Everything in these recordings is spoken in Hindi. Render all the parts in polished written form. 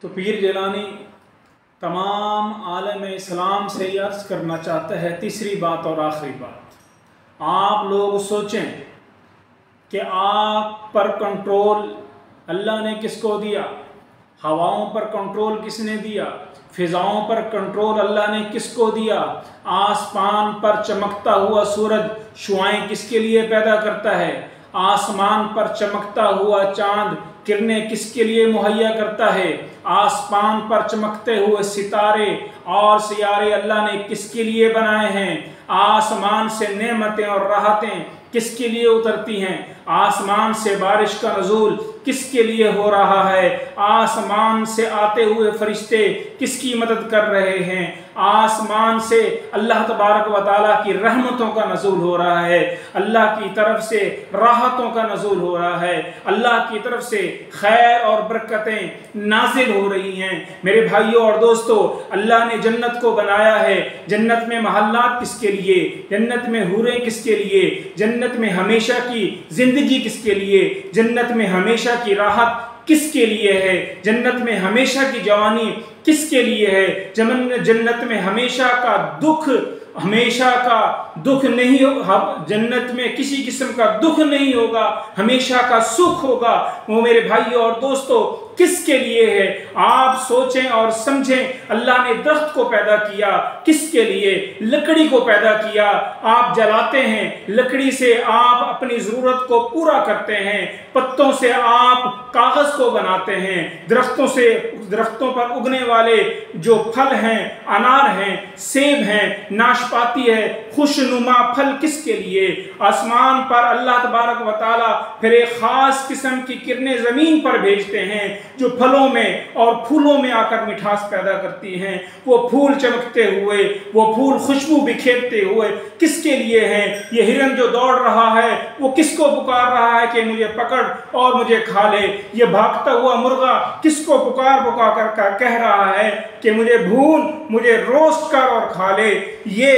तो पीर जिलानी तमाम आलम इस्लाम से ये अर्ज़ करना चाहता है, तीसरी बात और आखिरी बात, आप लोग सोचें कि आप पर कंट्रोल अल्लाह ने किसको दिया? हवाओं पर कंट्रोल किसने दिया? फ़िज़ाओं पर कंट्रोल अल्लाह ने किसको दिया? आसमान पर चमकता हुआ सूरज शुआएं किसके लिए पैदा करता है? आसमान पर चमकता हुआ चांद किरणें किसके लिए मुहैया करता है? आसमान पर चमकते हुए सितारे और सियारे अल्लाह ने किसके लिए बनाए हैं? आसमान से नेमतें और राहतें किसके लिए उतरती हैं? आसमान से बारिश का नज़ूल किसके लिए हो रहा है? आसमान से आते हुए फरिश्ते किसकी मदद कर रहे हैं? आसमान से अल्लाह तबारक व तआला की रहमतों का नज़ूल हो रहा है, अल्लाह की तरफ से राहतों का नज़ूल हो रहा है, अल्लाह की तरफ से खैर और बरकतें नाजिल हो रही हैं। मेरे भाइयों और दोस्तों, अल्लाह ने जन्नत को बनाया है। जन्नत में महल्लात किसके लिए? जन्नत में हूरें किसके लिए? जन्नत में हमेशा की जिंदगी किसके लिए? जन्नत में हमेशा की राहत किसके लिए है? जन्नत में हमेशा की जवानी किसके लिए है? जन्नत में हमेशा का दुख नहीं होगा। जन्नत में किसी किस्म का दुख नहीं होगा, हमेशा का सुख होगा। वो मेरे भाइयों और दोस्तों किसके लिए है? आप सोचें और समझें। अल्लाह ने दरख्त को पैदा किया किसके लिए? लकड़ी को पैदा किया। आप जलाते हैं, लकड़ी से आप अपनी ज़रूरत को पूरा करते हैं, पत्तों से आप कागज़ को बनाते हैं, दरख्तों पर उगने वाले जो फल हैं, अनार हैं, सेब हैं, नाशपाती है, खुशनुमा फल किसके लिए? आसमान पर अल्लाह तबारक व तआला फिर एक ख़ास किस्म की किरणें ज़मीन पर भेजते हैं जो फलों में और फूलों में आकर मिठास पैदा करती हैं। वो फूल चमकते हुए, वो फूल खुशबू बिखेरते हुए किसके लिए हैं? ये हिरन जो दौड़ रहा है वो किसको पुकार रहा है कि मुझे पकड़ और मुझे खा ले? ये भागता हुआ मुर्गा किसको पुकार कर कह रहा है कि मुझे भून, मुझे रोस्ट कर और खा ले? ये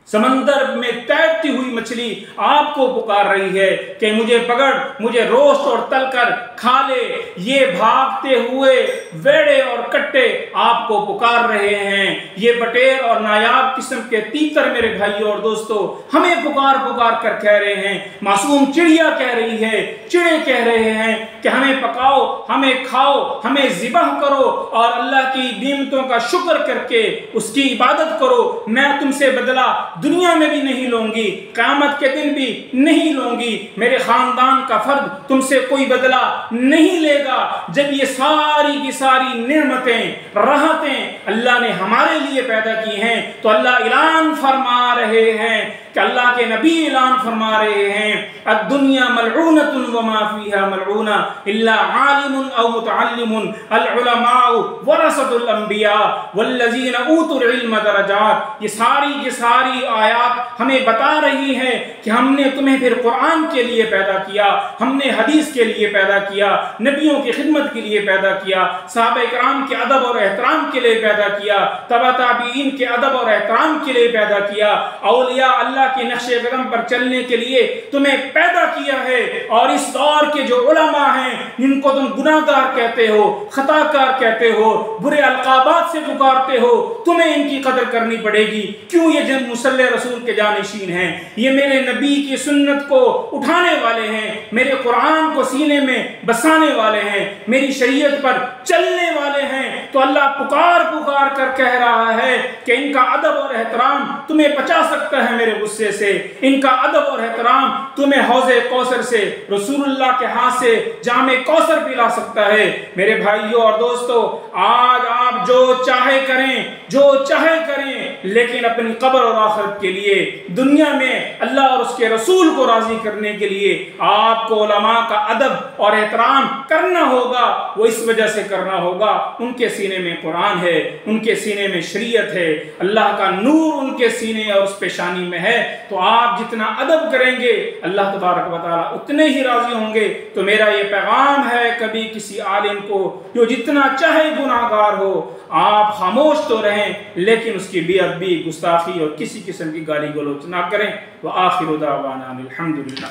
समंदर में तैरती हुई मछली आपको पुकार रही है कि मुझे पकड़, मुझे रोस्ट और तलकर खा ले। ये भागते हुए वेड़े और कट्टे आपको पुकार रहे हैं। ये बटेर और नायाब किस्म के तीतर मेरे भाइयों और दोस्तों हमें पुकार कर कह रहे हैं। मासूम चिड़िया कह रही है, चिड़े कह रहे हैं कि हमें पकाओ, हमें खाओ, हमें ज़िबह करो और अल्लाह की नेमतों का शुक्र करके उसकी इबादत करो। मैं तुमसे बदला दुनिया में भी नहीं लूंगी, क़यामत के दिन भी नहीं लूंगी। मेरे खानदान का फर्द तुमसे कोई बदला नहीं लेगा। जब ये सारी की सारी नेमतें, राहतें अल्लाह ने हमारे लिए पैदा की हैं तो अल्लाह ऐलान फरमा रहे हैं कि अल्लाह के नबी ऐलान फरमा रहे हैं, अद्दुनिया मलऊनतुन व मा फीहा मलऊना इल्ला आलिमुन औ मुतअल्लिमुन अल उलमाउ वरसतुल अंबिया वल्लज़ीना ऊतुल इल्म दरजात। ये सारी की सारी आयात हमें बता रही है कि हमने तुम्हें फिर कुरान के लिए पैदा किया, हमने हदीस के लिए पैदा किया, नबियों की खिदमत के लिए पैदा किया, सहाबा इकराम के अदब और एहतराम के लिए पैदा किया, तबा ताबीईन के अदब और एहतराम के लिए पैदा किया, औलिया अल्लाह के नक्शे कदम पर चलने के लिए तुम्हें पैदा किया है। और इस दौर के जो उलमा हैं जिनको तुम गुनाहगार कहते हो, खताकार कहते हो, बुरे अलकाबात से पुकारते हो, तुम्हें इनकी कदर करनी पड़ेगी। क्यों? ये जन मुसल्ले रसूल के जानशीन हैं, ये मेरे नबी की सुन्नत को उठाने वाले हैं, मेरे कुरान को सीने में बसाने वाले हैं, मेरी शरीयत पर चलने वाले हैं। तो अल्लाह पुकार कर कह रहा है कि इनका अदब और एहतराम तुम्हें बचा सकता है मेरे गुस्से से, इनका अदब और एहतराम तुम्हें हौज़े कौसर से, रसूलुल्लाह के हाथ से जामे कौसर पिला सकता है। मेरे भाइयों और दोस्तों, आज आप जो चाहे करें, लेकिन अपनी कब्र और आखिरत के लिए, दुनिया में अल्लाह और उसके रसूल को राजी करने के लिए आपको उलमा का अदब और एहतराम करना होगा। वो इस वजह से करना होगा, उनके सीने में कुरान है, उनके सीने में शरीयत है, अल्लाह का नूर उनके सीने और उस पेशानी में है। तो आप जितना अदब करेंगे अल्लाह तबारक व तआला उतने ही राजी होंगे। तो मेरा ये पैगाम है, कभी किसी आलिम को जो जितना चाहे गुनाहगार हो, आप खामोश तो रहें, लेकिन उसकी बेअदबी, गुस्ताखी और किसी किस्म की गाली गलौज ना करें। व आखिरु दावाना अनिल हम्दुलिल्लाह।